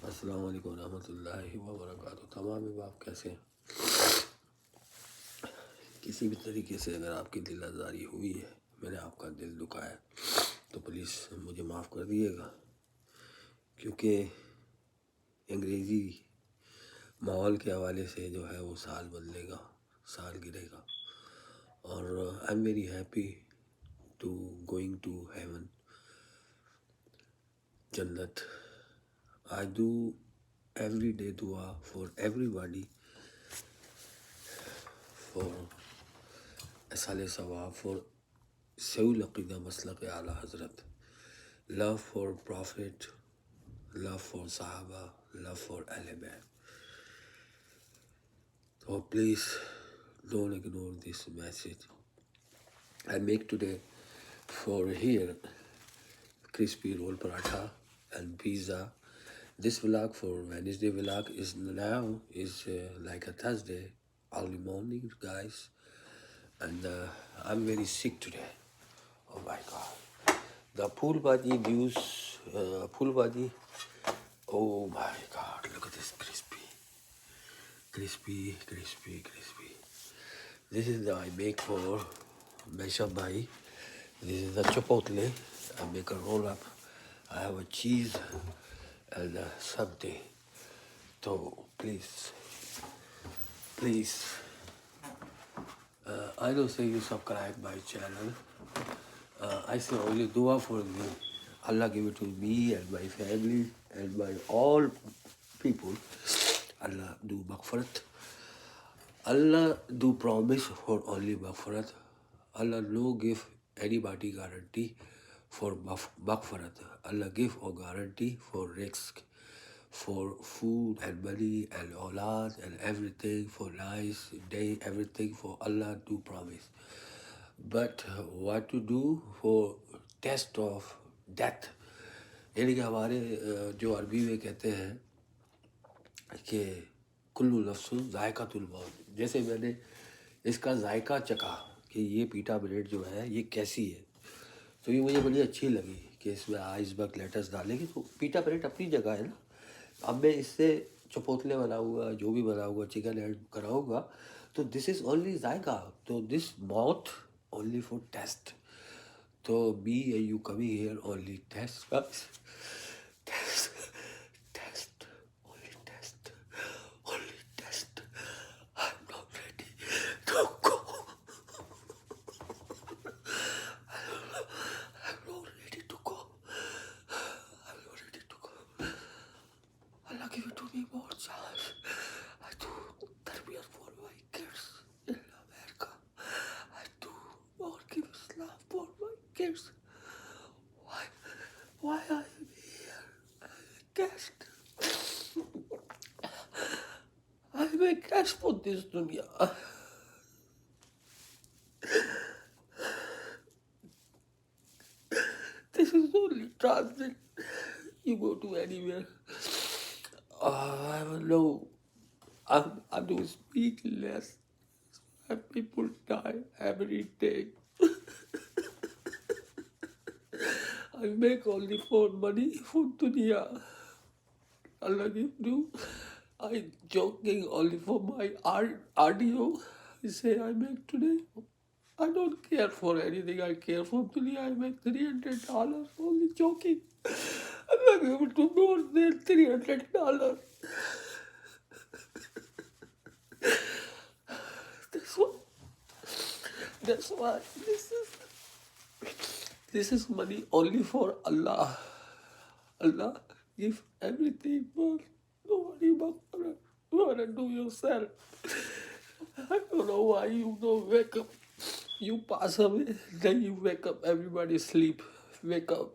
السلام علیکم ورحمۃ اللہ وبرکاتہ. تمام احباب کیسے ہیں؟ کسی بھی طریقے سے اگر آپ کی دل آزاری ہوئی ہے، میں نے آپ کا دل دکھایا تو پلیز مجھے معاف کر دیجیے گا، کیونکہ انگریزی ماحول کے حوالے سے جو ہے وہ سال بدلے گا، سال گرے گا. اور I am very happy to going to heaven, جنت. I do every day dua for everybody, for ایصال ثواب, for سول عقیدہ مسلک اعلی حضرت, love for prophet, love for صحابہ, love for احباب. So please don't ignore this message. I make today for here crispy roll paratha and pizza. This vlog for Wednesday vlog is like a Thursday early morning, guys, and I'm very sick today. Oh my God, the phool baji news, phool baji. Oh my God, look at this crispy. This is the I make for Mesha Bhai. This is the chipotle. I make a roll up. I have a cheese and something. So please, I don't say you subscribe my channel. I say only dua for me. Allah give it to me and my family and my all people. Allah do Maqfirth. Allah do promise for only Maqfirth. Allah no give anybody guarantee for Maqfirth. Allah give a guarantee for risk, for food and money and aulad and everything, for nice day, everything for Allah do promise. But what to do for test of death? یعنی کہ ہمارے جو عربی میں کہتے ہیں کہ کلو نفس ذائقۃ الموت، جیسے میں نے اس کا ذائقہ چکھا کہ یہ پیٹا بریڈ جو ہے یہ کیسی ہے، تو یہ مجھے بڑی اچھی لگی کہ اس میں آئس بک لیٹس ڈالیں گے. تو پیٹا بریڈ اپنی جگہ ہے نا. اب میں اس سے چپوتلے بناؤں گا، جو بھی بناؤں گا، چکن ایڈ کراؤں گا، تو دس از اونلی ذائقہ. تو دس موت اونلی فور ٹیسٹ. تو be a you coming here only taste, taste only taste. I am not ready to go. Allah give it to me more chance. I do tarbiyat for my kids in America. I do more give Islam for my kids. Why I am here? I'm a guest. I'm a guest for this dunya. This is only transit. You go to anywhere. I don't know. I do speak less. And people die every day. I make only for money, for dunya. Allah give you. I joking only for my audio. I say I make today. I don't care for anything. I care for dunya. I make $300. Only joking. Allah give it to more than $300. That's why this is money only for Allah. Allah give everything, but nobody Maqfirth. You wanna do yourself. I don't know why you don't wake up. You pass away, then you wake up. Everybody sleep. Wake up.